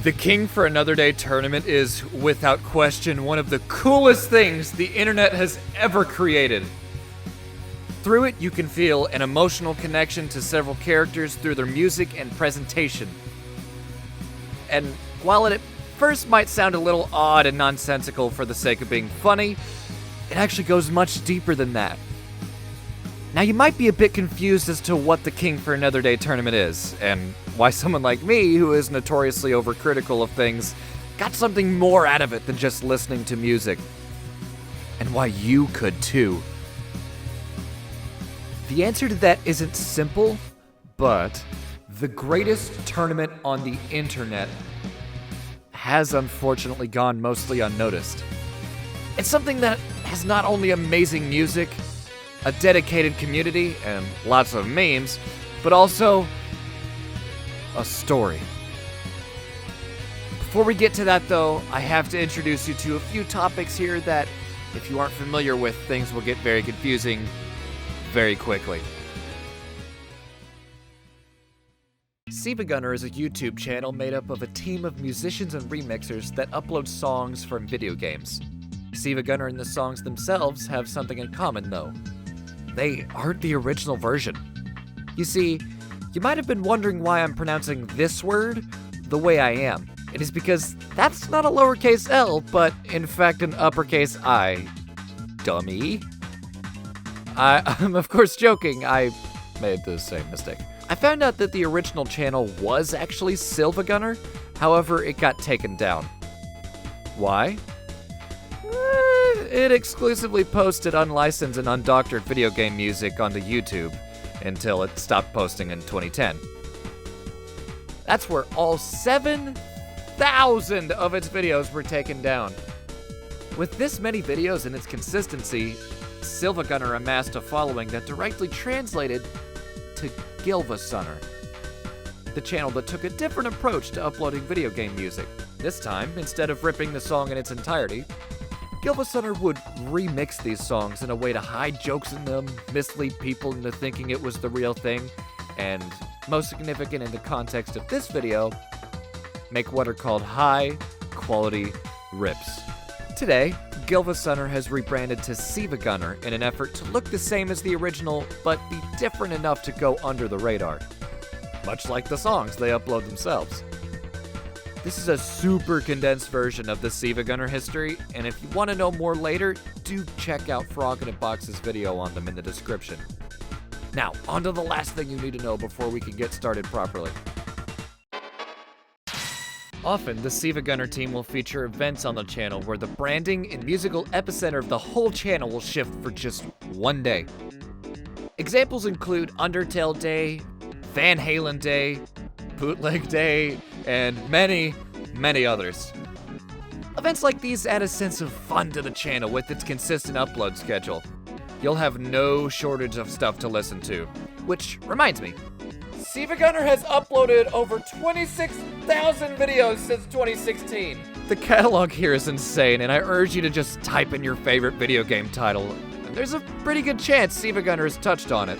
The King for Another Day tournament is, without question, one of the coolest things the internet has ever created. Through it, you can feel an emotional connection to several characters through their music and presentation. And while it at first might sound a little odd and nonsensical for the sake of being funny, it actually goes much deeper than that. Now, you might be a bit confused as to what the King for Another Day tournament is, and why someone like me, who is notoriously overcritical of things, got something more out of it than just listening to music. And why you could too. The answer to that isn't simple, but the greatest tournament on the internet has unfortunately gone mostly unnoticed. It's something that has not only amazing music, a dedicated community, and lots of memes, but also a story. Before we get to that though, I have to introduce you to a few topics here that, if you aren't familiar with, things will get very confusing very quickly. SiIvagunner is a YouTube channel made up of a team of musicians and remixers that upload songs from video games. SiIvagunner and the songs themselves have something in common though. They aren't the original version. You see, you might have been wondering why I'm pronouncing this word the way I am. It is because that's not a lowercase L, but in fact an uppercase I. Dummy. I'm of course joking, I made the same mistake. I found out that the original channel was actually SiIvagunner, however it got taken down. Why? It exclusively posted unlicensed and undoctored video game music onto YouTube until it stopped posting in 2010. That's where all 7,000 of its videos were taken down. With this many videos and its consistency, SiIvagunner amassed a following that directly translated to JJJreact, the channel that took a different approach to uploading video game music. This time, instead of ripping the song in its entirety, JJJreact would remix these songs in a way to hide jokes in them, mislead people into thinking it was the real thing, and, most significant in the context of this video, make what are called high-quality rips. Today, JJJreact has rebranded to SiIvagunner in an effort to look the same as the original, but be different enough to go under the radar. Much like the songs they upload themselves. This is a super condensed version of the SiIvagunner history, and if you want to know more later, do check out Frog in a Box's video on them in the description. Now, on to the last thing you need to know before we can get started properly. Often, the SiIvagunner team will feature events on the channel where the branding and musical epicenter of the whole channel will shift for just one day. Examples include Undertale Day, Van Halen Day, Bootleg Day, and many, many others. Events like these add a sense of fun to the channel with its consistent upload schedule. You'll have no shortage of stuff to listen to. Which reminds me, SiIvagunner has uploaded over 26,000 videos since 2016. The catalog here is insane, and I urge you to just type in your favorite video game title. And there's a pretty good chance SiIvagunner has touched on it.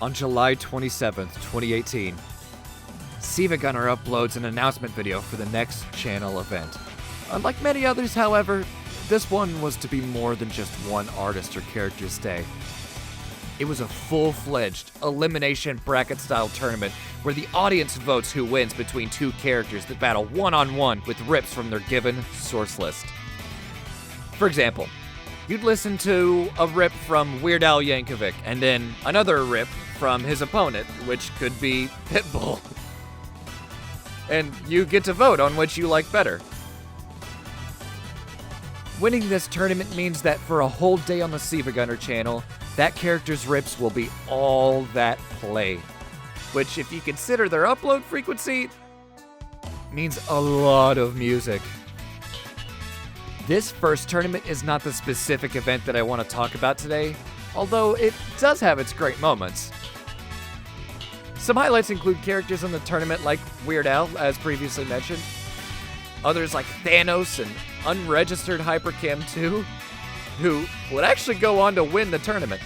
On July 27th, 2018, SiIvagunner uploads an announcement video for the next channel event. Unlike many others, however, this one was to be more than just one artist or character's day. It was a full-fledged elimination bracket-style tournament where the audience votes who wins between two characters that battle one-on-one with rips from their given source list. For example, you'd listen to a rip from Weird Al Yankovic, and then another rip from his opponent, which could be Pitbull. And you get to vote on which you like better. Winning this tournament means that for a whole day on the SiIvagunner channel, that character's rips will be all that play. Which, if you consider their upload frequency, means a lot of music. This first tournament is not the specific event that I want to talk about today, although it does have its great moments. Some highlights include characters in the tournament like Weird Al, as previously mentioned. Others like Thanos and Unregistered Hypercam 2, who would actually go on to win the tournament.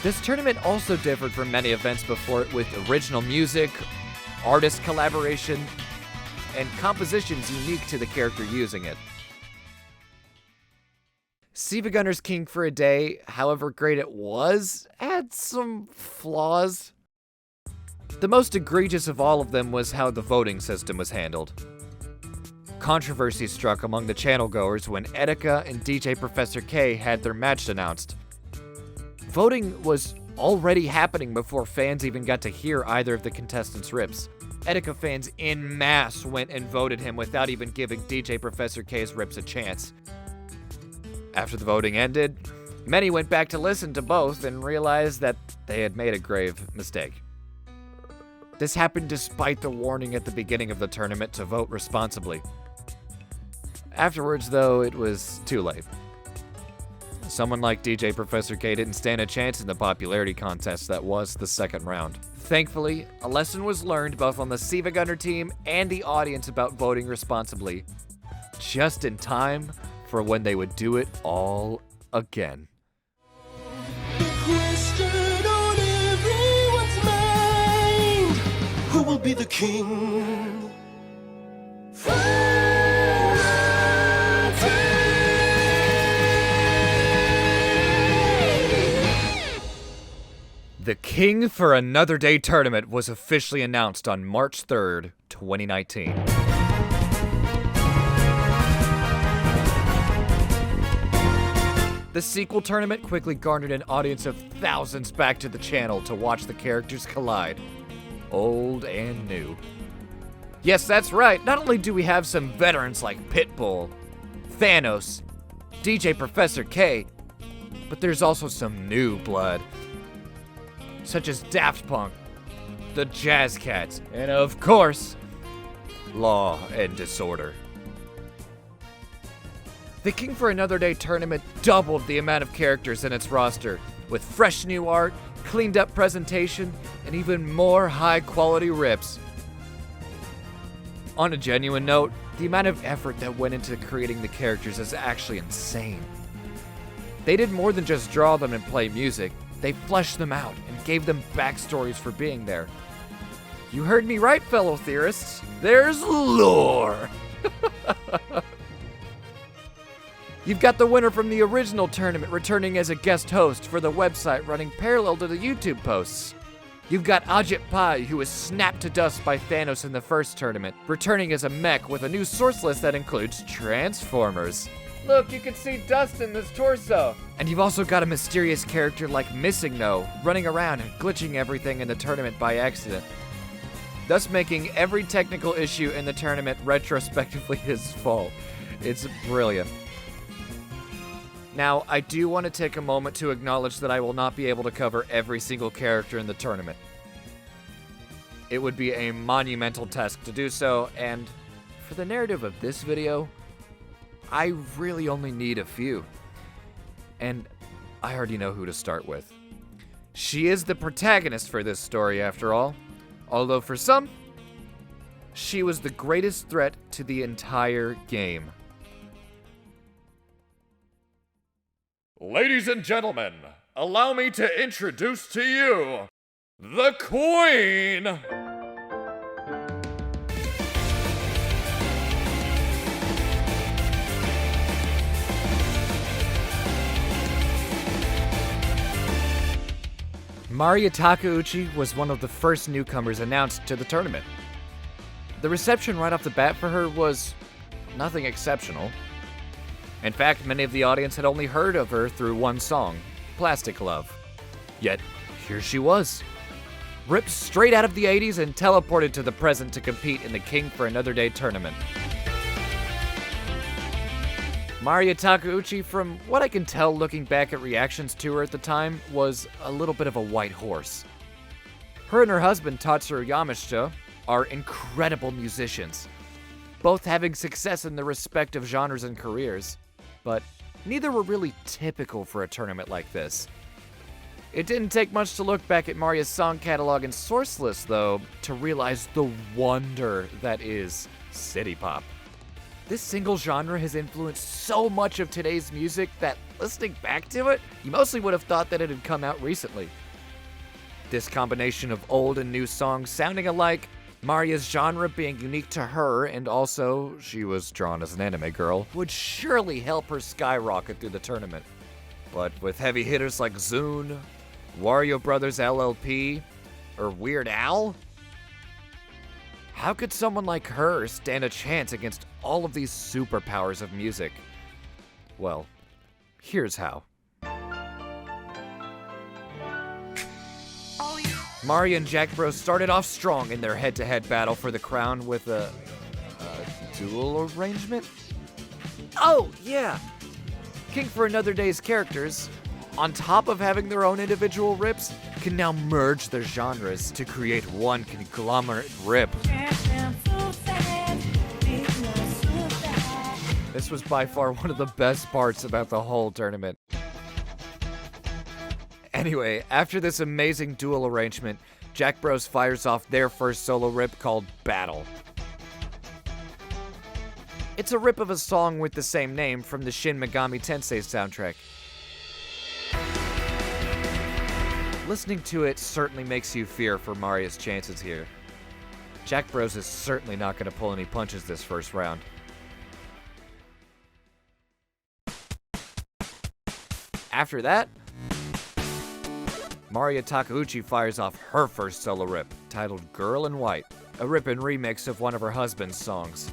This tournament also differed from many events before it with original music, artist collaboration, and compositions unique to the character using it. SiIvagunner's King for a Day, however great it was, had some flaws. The most egregious of all of them was how the voting system was handled. Controversy struck among the channel goers when Etika and DJ Professor K had their match announced. Voting was already happening before fans even got to hear either of the contestants' rips. Etika fans en masse went and voted him without even giving DJ Professor K's rips a chance. After the voting ended, many went back to listen to both and realized that they had made a grave mistake. This happened despite the warning at the beginning of the tournament to vote responsibly. Afterwards, though, it was too late. Someone like DJ Professor K didn't stand a chance in the popularity contest that was the second round. Thankfully, a lesson was learned both on the SiIvagunner team and the audience about voting responsibly, just in time for when they would do it all again. The question on everyone's mind: who will be the king? The King for Another Day tournament was officially announced on March 3rd, 2019. The sequel tournament quickly garnered an audience of thousands back to the channel to watch the characters collide, old and new. Yes, that's right, not only do we have some veterans like Pitbull, Thanos, DJ Professor K, but there's also some new blood, such as Daft Punk, the Jazz Cats, and of course, Law and Disorder. The King for Another Day tournament doubled the amount of characters in its roster, with fresh new art, cleaned up presentation, and even more high-quality rips. On a genuine note, the amount of effort that went into creating the characters is actually insane. They did more than just draw them and play music. They fleshed them out and gave them backstories for being there. You heard me right, fellow theorists. There's lore! You've got the winner from the original tournament returning as a guest host for the website running parallel to the YouTube posts. You've got Ajit Pai, who was snapped to dust by Thanos in the first tournament, returning as a mech with a new source list that includes Transformers. Look, you can see dust in this torso. And you've also got a mysterious character like Missing No, running around and glitching everything in the tournament by accident, thus making every technical issue in the tournament retrospectively his fault. It's brilliant. Now, I do want to take a moment to acknowledge that I will not be able to cover every single character in the tournament. It would be a monumental task to do so, and for the narrative of this video, I really only need a few. And I already know who to start with. She is the protagonist for this story, after all. Although for some, she was the greatest threat to the entire game. Ladies and gentlemen, allow me to introduce to you the Queen! Maria Takeuchi was one of the first newcomers announced to the tournament. The reception right off the bat for her was nothing exceptional. In fact, many of the audience had only heard of her through one song, Plastic Love. Yet, here she was, ripped straight out of the 80s and teleported to the present to compete in the King for Another Day tournament. Maria Takeuchi, from what I can tell looking back at reactions to her at the time, was a little bit of a white horse. Her and her husband, Tatsuro Yamashita, are incredible musicians, both having success in their respective genres and careers, but neither were really typical for a tournament like this. It didn't take much to look back at Maria's song catalog and source list, though, to realize the wonder that is city pop. This single genre has influenced so much of today's music that, listening back to it, you mostly would have thought that it had come out recently. This combination of old and new songs sounding alike, Maria's genre being unique to her, and also she was drawn as an anime girl, would surely help her skyrocket through the tournament. But with heavy hitters like Zune, Wario Brothers LLP, or Weird Al, how could someone like her stand a chance against all of these superpowers of music? Well, here's how. Mario and Jack Bros started off strong in their head-to-head battle for the crown with a dual arrangement? Oh, yeah! King for Another Day's characters, on top of having their own individual rips, can now merge their genres to create one conglomerate rip. This was by far one of the best parts about the whole tournament. Anyway, after this amazing dual arrangement, Jack Bros fires off their first solo rip called Battle. It's a rip of a song with the same name from the Shin Megami Tensei soundtrack. Listening to it certainly makes you fear for Maria's chances here. Jack Bros is certainly not going to pull any punches this first round. After that, Maria Takeuchi fires off her first solo rip, titled Girl in White, a rip and remix of one of her husband's songs.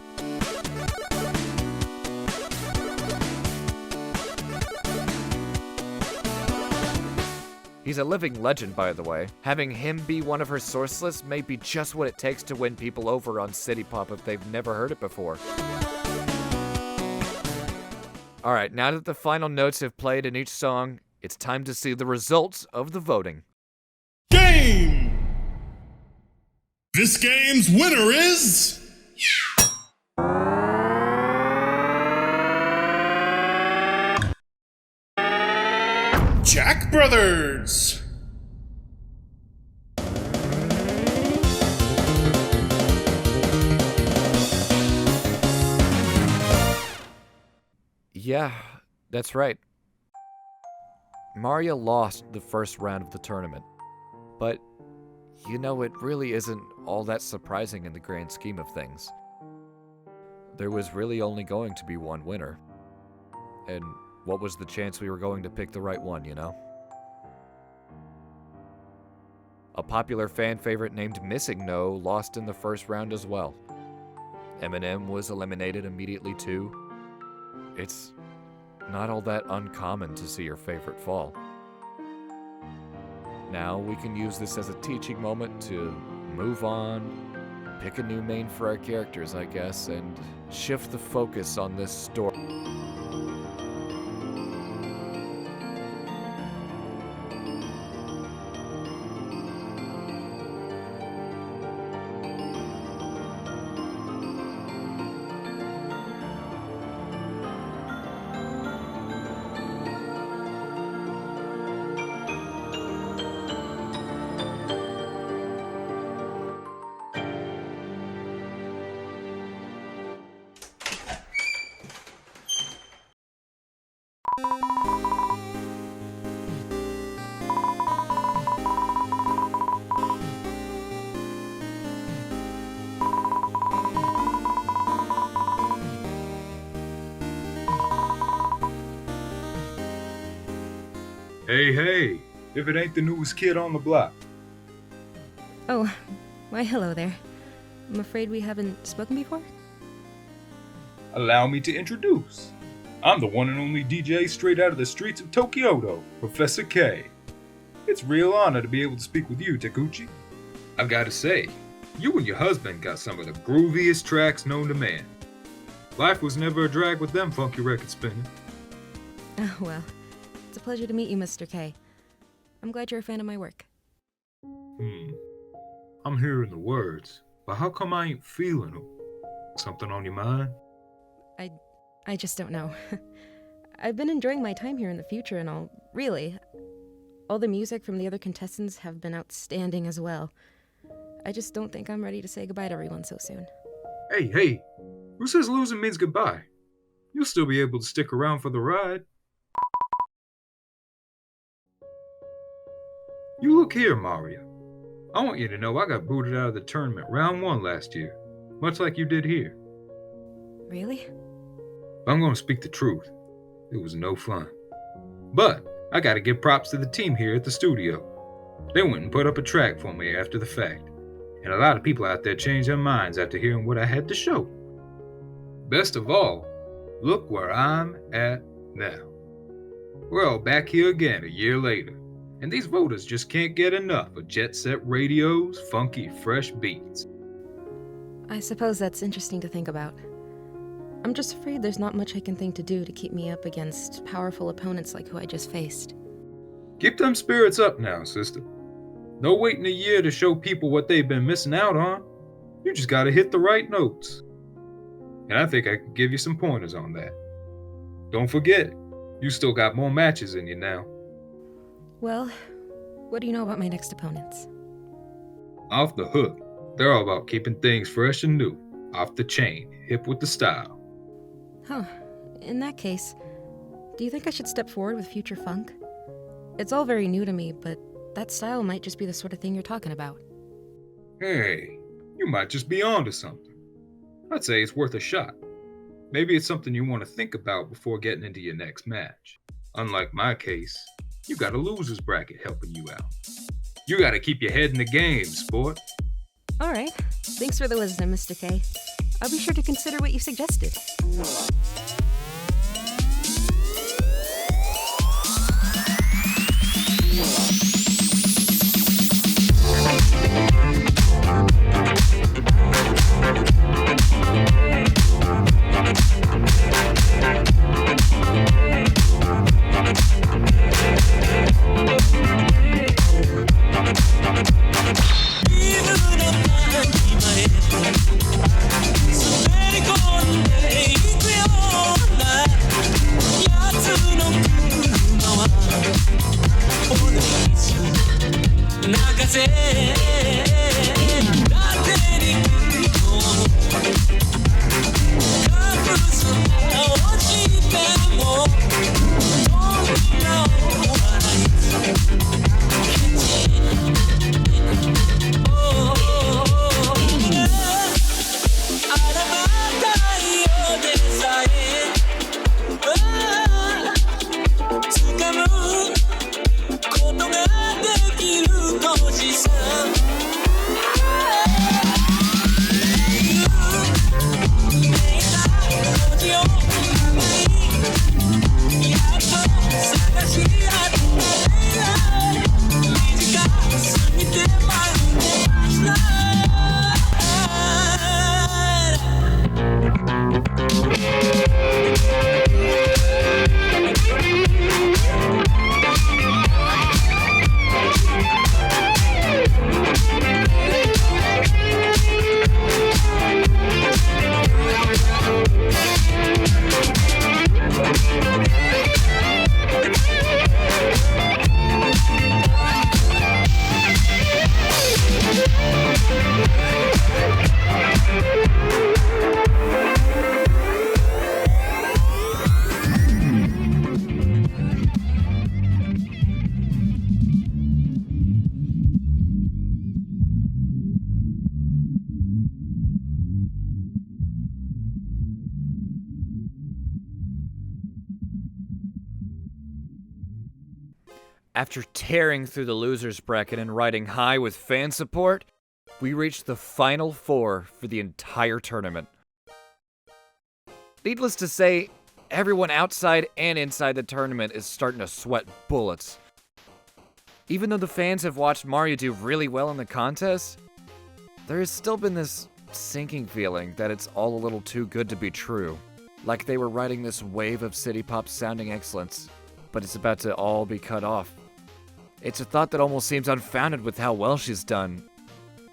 He's a living legend, by the way. Having him be one of her source lists may be just what it takes to win people over on City Pop if they've never heard it before. Alright, now that the final notes have played in each song, it's time to see the results of the voting. Game! This game's winner is... Jack Brothers! Yeah, that's right. Maria lost the first round of the tournament. But, you know, it really isn't all that surprising in the grand scheme of things. There was really only going to be one winner. And what was the chance we were going to pick the right one, you know? A popular fan favorite named Missing No lost in the first round as well. Eminem was eliminated immediately too. It's not all that uncommon to see your favorite fall. Now we can use this as a teaching moment to move on, pick a new main for our characters, I guess, and shift the focus on this story. Hey, if it ain't the newest kid on the block. Oh, why hello there. I'm afraid we haven't spoken before? Allow me to introduce. I'm the one and only DJ straight out of the streets of Tokyoto, Professor K. It's a real honor to be able to speak with you, Takeuchi. I've got to say, you and your husband got some of the grooviest tracks known to man. Life was never a drag with them funky records spinning. Oh, well. It's a pleasure to meet you, Mr. K. I'm glad you're a fan of my work. I'm hearing the words, but how come I ain't feeling them? Something on your mind? I just don't know. I've been enjoying my time here in the future and all, really. All the music from the other contestants have been outstanding as well. I just don't think I'm ready to say goodbye to everyone so soon. Hey, Who says losing means goodbye? You'll still be able to stick around for the ride. You look here, Mario. I want you to know I got booted out of the tournament round 1 last year, much like you did here. Really? I'm gonna speak the truth. It was no fun. But I gotta give props to the team here at the studio. They went and put up a track for me after the fact, and a lot of people out there changed their minds after hearing what I had to show. Best of all, look where I'm at now. We're all back here again a year later, and these voters just can't get enough of jet-set radios, funky, fresh beats. I suppose that's interesting to think about. I'm just afraid there's not much I can think to do to keep me up against powerful opponents like who I just faced. Keep them spirits up now, sister. No waiting a year to show people what they've been missing out on. You just gotta hit the right notes. And I think I can give you some pointers on that. Don't forget, you still got more matches in you now. Well, what do you know about my next opponents? Off the hook. They're all about keeping things fresh and new. Off the chain, hip with the style. Huh. In that case, do you think I should step forward with future funk? It's all very new to me, but that style might just be the sort of thing you're talking about. Hey, you might just be onto something. I'd say it's worth a shot. Maybe it's something you want to think about before getting into your next match. Unlike my case, you got a loser's bracket helping you out. You gotta keep your head in the game, sport. Alright. Thanks for the wisdom, Mr. K. I'll be sure to consider what you suggested. After tearing through the losers bracket and riding high with fan support, we reached the final 4 for the entire tournament. Needless to say, everyone outside and inside the tournament is starting to sweat bullets. Even though the fans have watched Mario do really well in the contest, there has still been this sinking feeling that it's all a little too good to be true. Like they were riding this wave of city pop sounding excellence, but it's about to all be cut off. It's a thought that almost seems unfounded with how well she's done.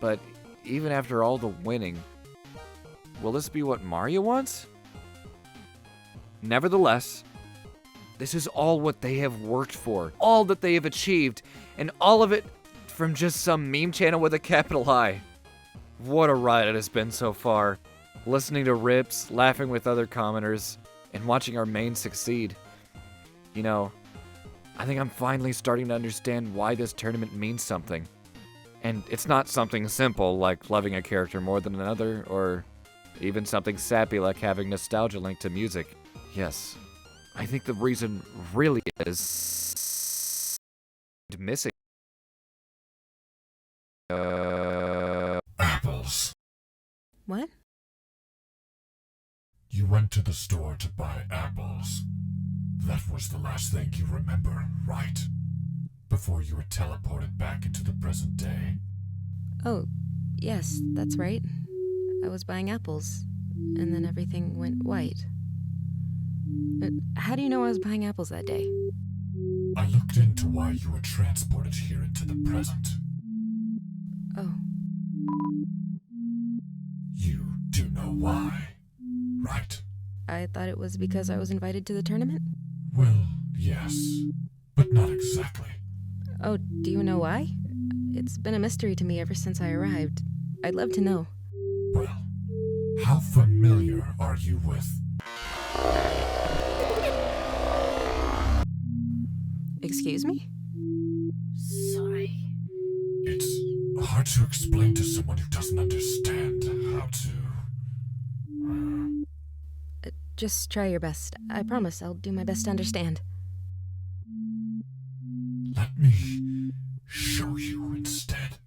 But even after all the winning, will this be what Mario wants? Nevertheless, this is all what they have worked for, all that they have achieved, and all of it from just some meme channel with a capital I. What a ride it has been so far. listening to rips, laughing with other commenters, and watching our main succeed. You know, I think I'm finally starting to understand why this tournament means something. And it's not something simple like loving a character more than another, or even something sappy like having nostalgia linked to music. Yes, I think the reason really is missing. Apples. What? You went to the store to buy apples. That was the last thing you remember, right? Before you were teleported back into the present day. Oh, yes, that's right. I was buying apples, and then everything went white. How do you know I was buying apples that day? I looked into why you were transported here into the present. Oh, You do know why, right? I thought it was because I was invited to the tournament? Well, yes, but not exactly. Oh, do you know why? It's been a mystery to me ever since I arrived. I'd love to know. Well, how familiar are you with... Excuse me? Sorry. It's hard to explain to someone who doesn't understand how to... Just try your best. I promise I'll do my best to understand. Let me show you instead.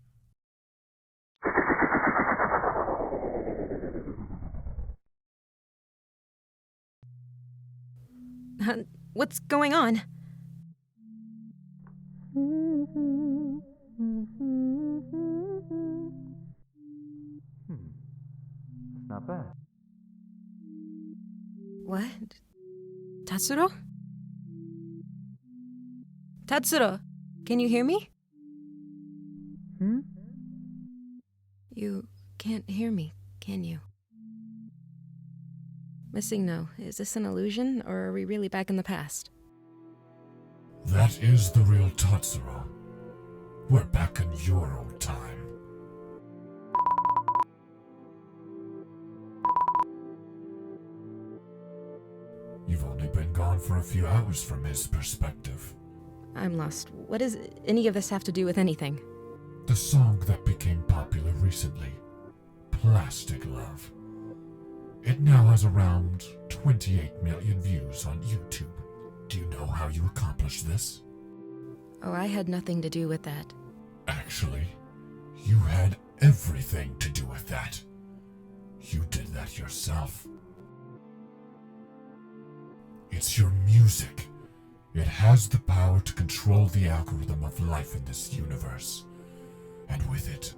What's going on? That's not bad. What? Tatsuro? Tatsuro, can you hear me? You can't hear me, can you? Missing no. Is this an illusion, or are we really back in the past? That is the real Tatsuro. We're back in your old time. You've only been gone for a few hours from his perspective. I'm lost. What does any of this have to do with anything? The song that became popular recently, Plastic Love. It now has around 28 million views on YouTube. Do you know how you accomplished this? Oh, I had nothing to do with that. Actually, you had everything to do with that. You did that yourself. It's your music. It has the power to control the algorithm of life in this universe. And with it,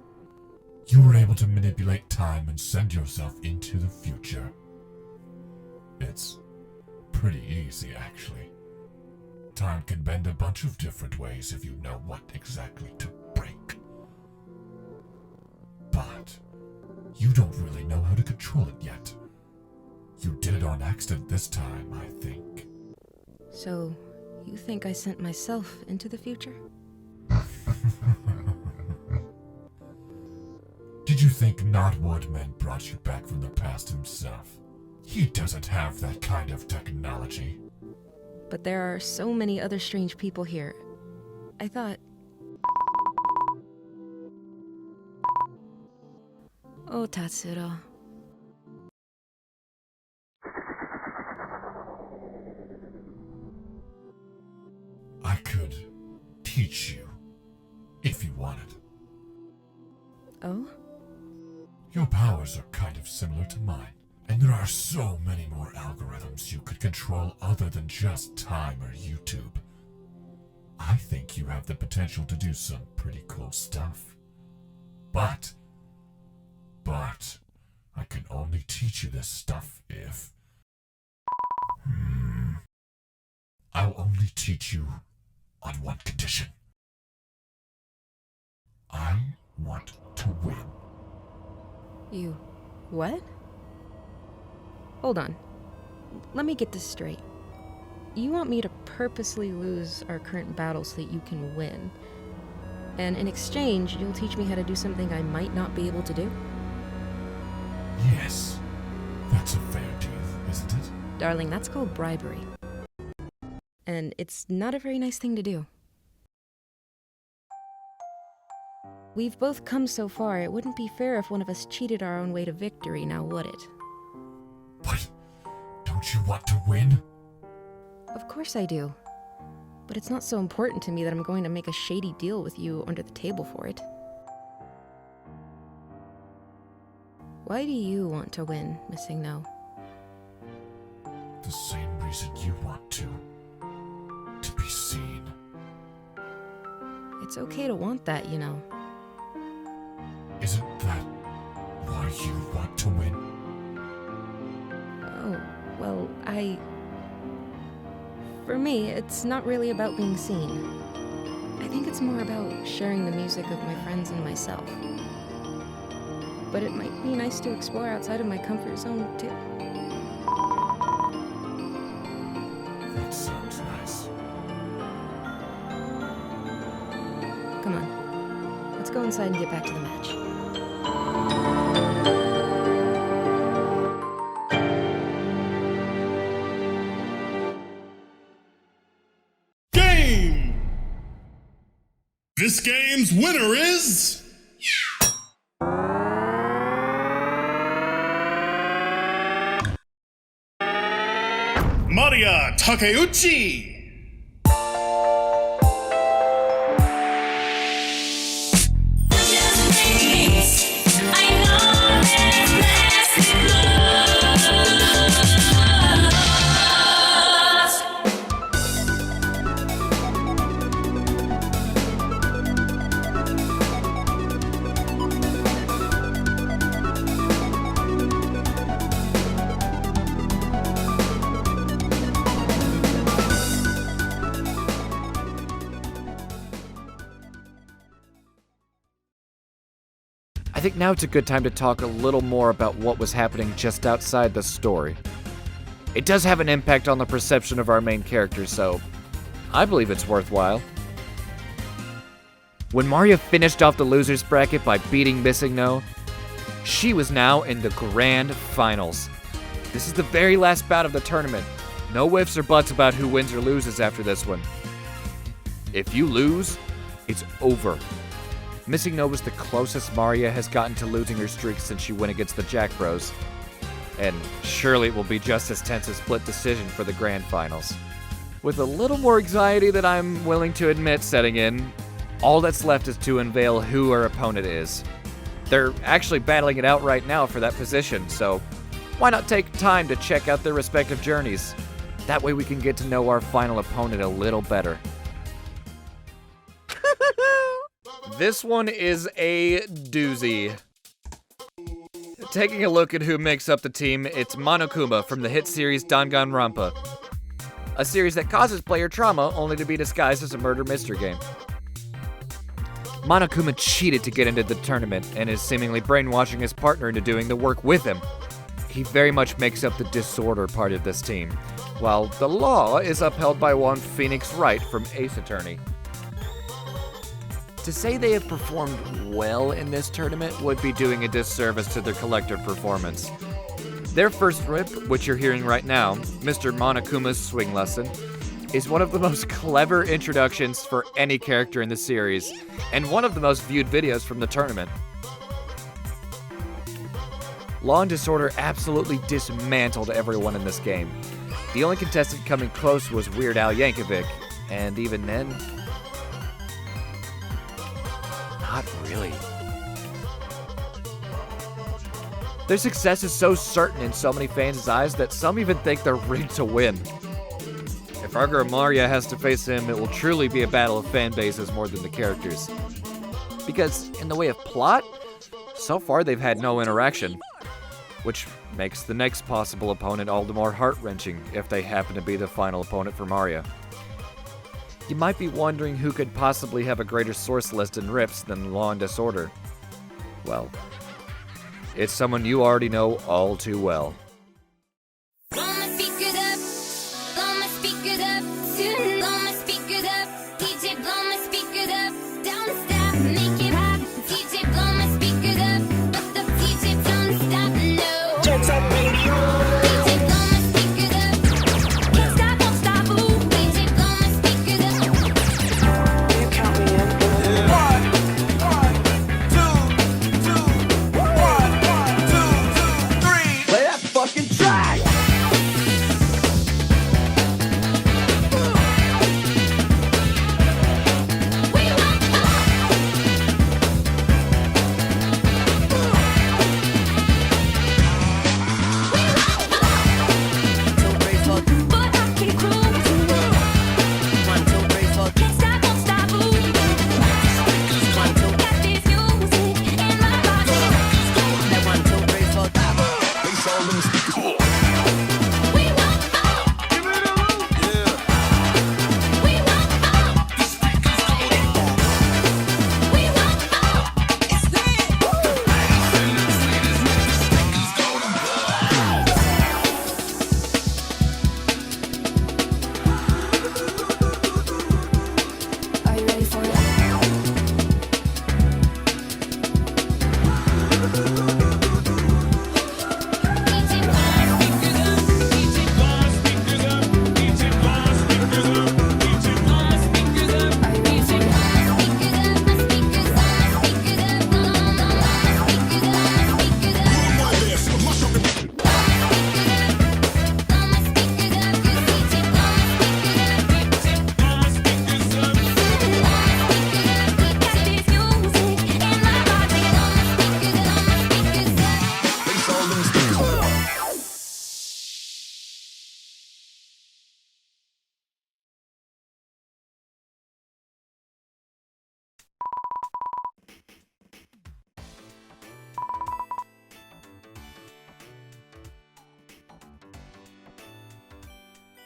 you were able to manipulate time and send yourself into the future. It's pretty easy, actually. Time can bend a bunch of different ways if you know what exactly to break. But you don't really know how to control it yet. You did it on accident this time, I think. So, you think I sent myself into the future? Did you think Not Woodman brought you back from the past himself? He doesn't have that kind of technology. But there are so many other strange people here. I thought... Oh, Tatsuro. I could teach you, if you wanted. Oh? Your powers are kind of similar to mine, and there are so many more algorithms you could control other than just time or YouTube. I think you have the potential to do some pretty cool stuff. But, I can only teach you this stuff if... I'll only teach you on one condition. I want to win. You... what? Hold on. Let me get this straight. You want me to purposely lose our current battle so that you can win. And in exchange, you'll teach me how to do something I might not be able to do? Yes, That's a fair deal, isn't it? Darling, that's called bribery. And it's not a very nice thing to do. We've both come so far, it wouldn't be fair if one of us cheated our own way to victory, now would it? But don't you want to win? Of course I do. But it's not so important to me that I'm going to make a shady deal with you under the table for it. Why do you want to win, Missing No? The same reason you want to. To be seen. It's okay to want that, you know. Isn't that why you want to win? Oh, well, For me, it's not really about being seen. I think it's more about sharing the music of my friends and myself. But it might be nice to explore outside of my comfort zone, too. That sounds nice. Come on. Let's go inside and get back to the match. Game! This game's winner is... Maria Takeuchi! I think now it's a good time to talk a little more about what was happening just outside the story. It does have an impact on the perception of our main character, so I believe it's worthwhile. When Maria finished off the losers bracket by beating Missing No, she was now in the grand finals. This is the very last bout of the tournament. No ifs or buts about who wins or loses after this one. If you lose, it's over. Missing No was the closest Maria has gotten to losing her streak since she went against the Jack Bros. And surely it will be just as tense a split decision for the grand finals. With a little more anxiety than I'm willing to admit setting in, all that's left is to unveil who her opponent is. They're actually battling it out right now for that position, so why not take time to check out their respective journeys? That way we can get to know our final opponent a little better. This one is a doozy. Taking a look at who makes up the team, it's Monokuma from the hit series Danganronpa, a series that causes player trauma only to be disguised as a murder mystery game. Monokuma cheated to get into the tournament and is seemingly brainwashing his partner into doing the work with him. He very much makes up the disorder part of this team, while the law is upheld by one Phoenix Wright from Ace Attorney. To say they have performed well in this tournament would be doing a disservice to their collective performance. Their first rip, which you're hearing right now, Mr. Monokuma's Swing Lesson, is one of the most clever introductions for any character in the series, and one of the most viewed videos from the tournament. Law and Disorder absolutely dismantled everyone in this game. The only contestant coming close was Weird Al Yankovic, and even then, not really. Their success is so certain in so many fans' eyes that some even think they're rigged to win. If Arger Maria has to face him, it will truly be a battle of fan bases more than the characters. Because in the way of plot, so far they've had no interaction, which makes the next possible opponent all the more heart-wrenching if they happen to be the final opponent for Maria. You might be wondering who could possibly have a greater source list and rips than Law and Disorder. Well, it's someone you already know all too well. Jets up radio.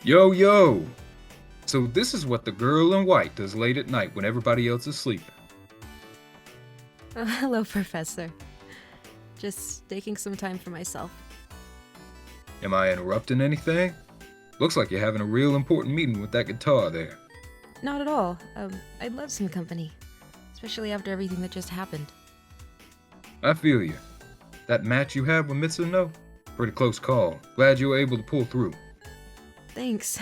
Yo, yo! So this is what the girl in white does late at night when everybody else is sleeping. Oh, hello, Professor. Just taking some time for myself. Am I interrupting anything? Looks like you're having a real important meeting with that guitar there. Not at all. I'd love some company. Especially after everything that just happened. I feel you. That match you had with Mitsuno? Pretty close call. Glad you were able to pull through. Thanks.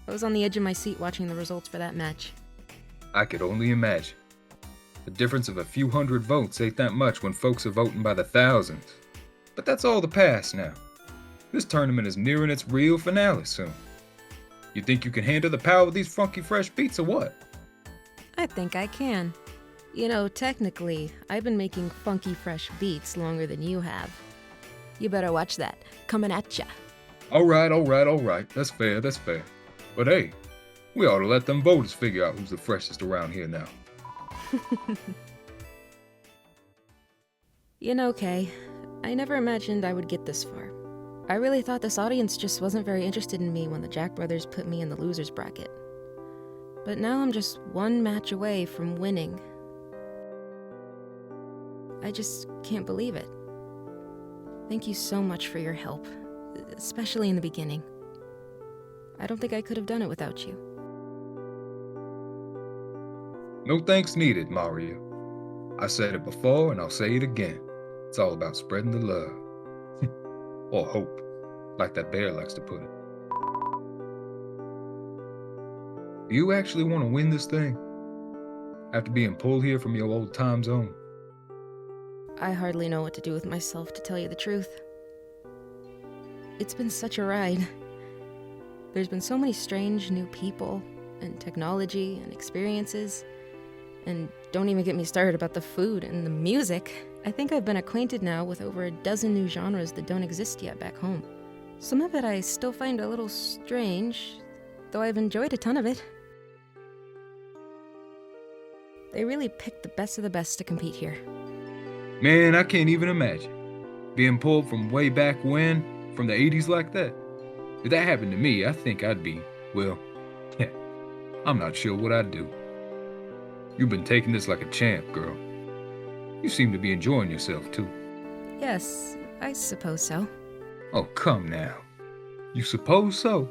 I was on the edge of my seat watching the results for that match. I could only imagine. The difference of a few hundred votes ain't that much when folks are voting by the thousands. But that's all the past now. This tournament is nearing its real finale soon. You think you can handle the power of these funky fresh beats or what? I think I can. You know, technically, I've been making funky fresh beats longer than you have. You better watch that. Coming at ya. Alright. That's fair. But hey, we ought to let them voters figure out who's the freshest around here now. You know, Kay, I never imagined I would get this far. I really thought this audience just wasn't very interested in me when the Jack brothers put me in the losers bracket. But now I'm just one match away from winning. I just can't believe it. Thank you so much for your help, especially in the beginning. I don't think I could have done it without you. No thanks needed, Mario. I said it before and I'll say it again. It's all about spreading the love. Or hope, like that bear likes to put it. Do you actually want to win this thing? After being pulled here from your old time zone? I hardly know what to do with myself, to tell you the truth. It's been such a ride. There's been so many strange new people, and technology, and experiences. And don't even get me started about the food and the music. I think I've been acquainted now with over a dozen new genres that don't exist yet back home. Some of it I still find a little strange, though I've enjoyed a ton of it. They really picked the best of the best to compete here. Man, I can't even imagine. Being pulled from way back when, from the 80s like that. If that happened to me, I think I'd be, well, I'm not sure what I'd do. You've been taking this like a champ, girl. You seem to be enjoying yourself, too. Yes, I suppose so. Oh, come now. You suppose so?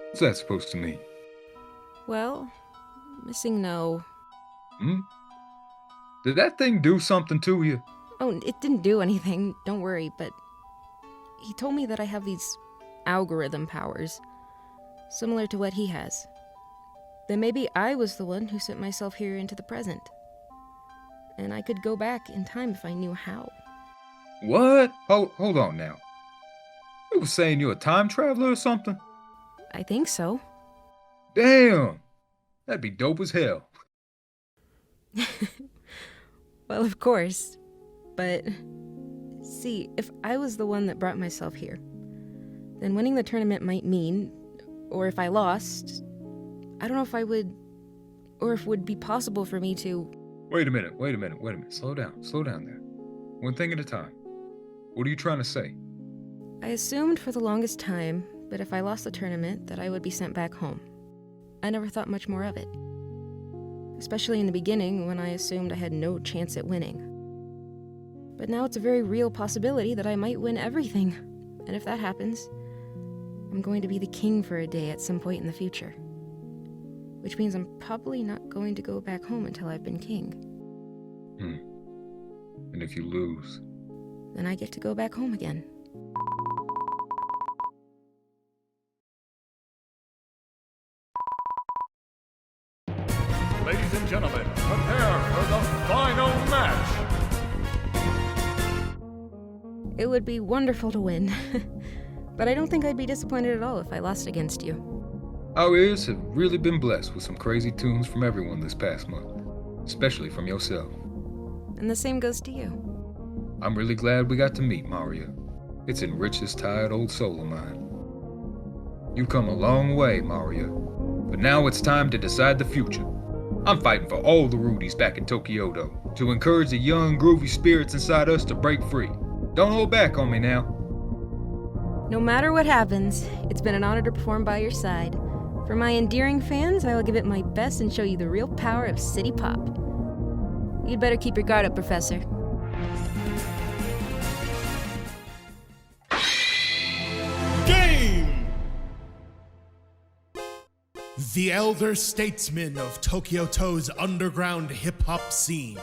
What's that supposed to mean? Well, missing no. Did that thing do something to you? Oh, it didn't do anything, don't worry, but he told me that I have these algorithm powers, similar to what he has. Then maybe I was the one who sent myself here into the present. And I could go back in time if I knew how. What? Hold on now. You were saying you're a time traveler or something? I think so. Damn! That'd be dope as hell. Well, of course. But, see, if I was the one that brought myself here, then winning the tournament might mean, or if I lost, I don't know if I would, or if it would be possible for me to... Wait a minute. Slow down there. One thing at a time. What are you trying to say? I assumed for the longest time, that if I lost the tournament, that I would be sent back home. I never thought much more of it. Especially in the beginning, when I assumed I had no chance at winning. But now it's a very real possibility that I might win everything. And if that happens, I'm going to be the king for a day at some point in the future. Which means I'm probably not going to go back home until I've been king. And if you lose? Then I get to go back home again. Ladies and gentlemen, prepare for the final match! It would be wonderful to win. But I don't think I'd be disappointed at all if I lost against you. Our ears have really been blessed with some crazy tunes from everyone this past month. Especially from yourself. And the same goes to you. I'm really glad we got to meet, Mario. It's enriched this tired old soul of mine. You've come a long way, Mario. But now it's time to decide the future. I'm fighting for all the Rudies back in Tokyo, to encourage the young, groovy spirits inside us to break free. Don't hold back on me now. No matter what happens, it's been an honor to perform by your side. For my endearing fans, I will give it my best and show you the real power of city pop. You'd better keep your guard up, Professor. Game! The elder statesman of Tokyo-to's underground hip-hop scene.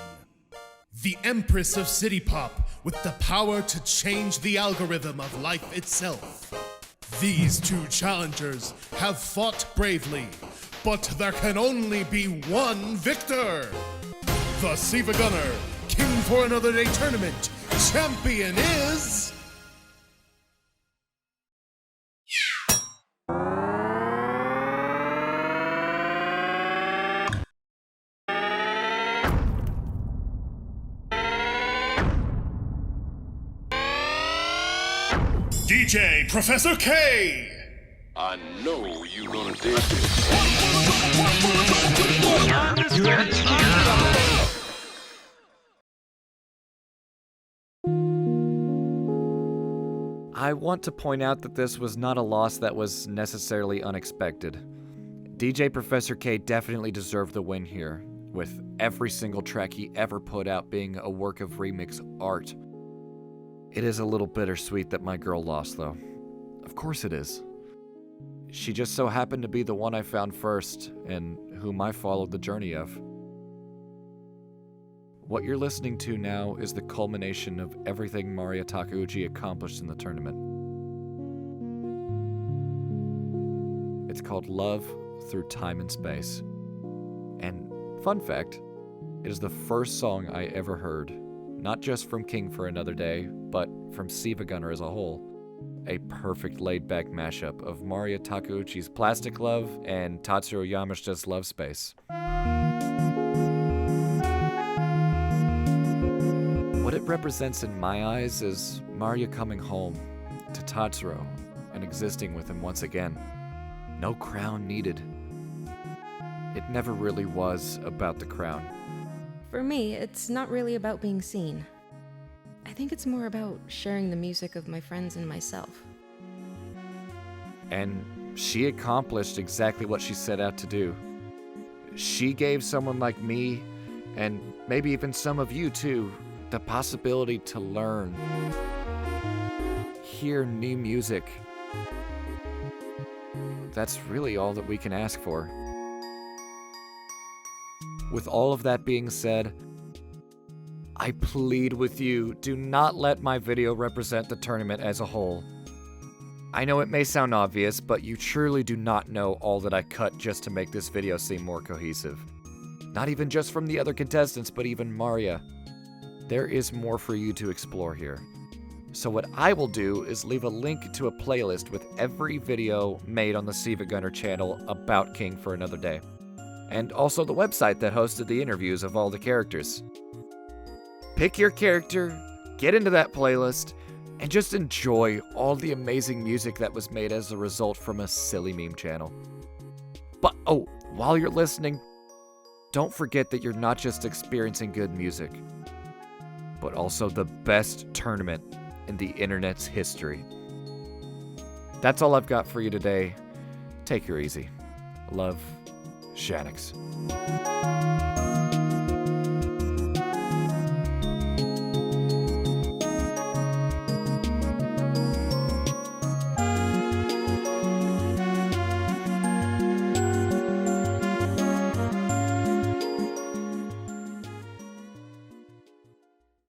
The empress of city pop with the power to change the algorithm of life itself. These two challengers have fought bravely, but there can only be one victor. The SiIvagunner King for Another Day Tournament champion is... DJ Professor K! I know you're gonna dig this. I want to point out that this was not a loss that was necessarily unexpected. DJ Professor K definitely deserved the win here, with every single track he ever put out being a work of remix art. It is a little bittersweet that my girl lost, though. Of course it is. She just so happened to be the one I found first, and whom I followed the journey of. What you're listening to now is the culmination of everything Maria Takeuchi accomplished in the tournament. It's called Love Through Time and Space. And, fun fact, it is the first song I ever heard, not just from King for Another Day, but from SiIvagunner as a whole. A perfect laid-back mashup of Maria Takeuchi's Plastic Love and Tatsuro Yamashita's Love Space. What it represents in my eyes is Maria coming home to Tatsuro and existing with him once again. No crown needed. It never really was about the crown. For me, it's not really about being seen. I think it's more about sharing the music of my friends and myself. And she accomplished exactly what she set out to do. She gave someone like me, and maybe even some of you too, the possibility to learn, hear new music. That's really all that we can ask for. With all of that being said, I plead with you, do not let my video represent the tournament as a whole. I know it may sound obvious, but you truly do not know all that I cut just to make this video seem more cohesive. Not even just from the other contestants, but even Maria. There is more for you to explore here. So what I will do is leave a link to a playlist with every video made on the SiIvagunner channel about King for Another Day. And also the website that hosted the interviews of all the characters. Pick your character, get into that playlist, and just enjoy all the amazing music that was made as a result from a silly meme channel. But, oh, while you're listening, don't forget that you're not just experiencing good music, but also the best tournament in the internet's history. That's all I've got for you today. Take her easy. Love, Shaniks.